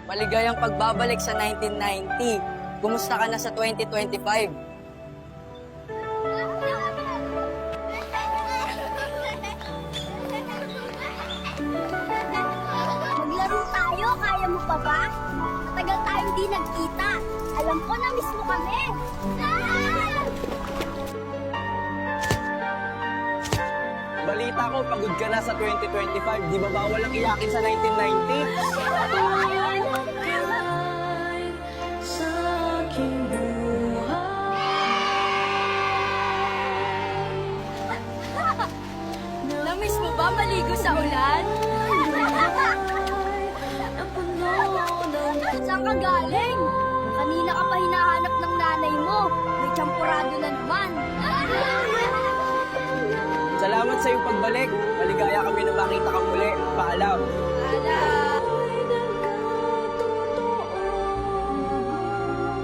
Maligayang pagbabalik sa 1990. Kumusta ka na sa 2025? Maglaro tayo, kaya mo pa ba? Matagal tayong di nagkita. Alam ko na miss mo kami. Balita ko, pagod ka na sa 2025. Di ba bawal ang iyakin sa 1990? Namiss mo ba maligo sa ulan? Saan ka galing? Kanina ka pa hinahanap ng nanay mo. May tsampurado na naman. Salamat sa iyong pagbalik. Maligaya kami na makita ka muli. Paalam. Alam.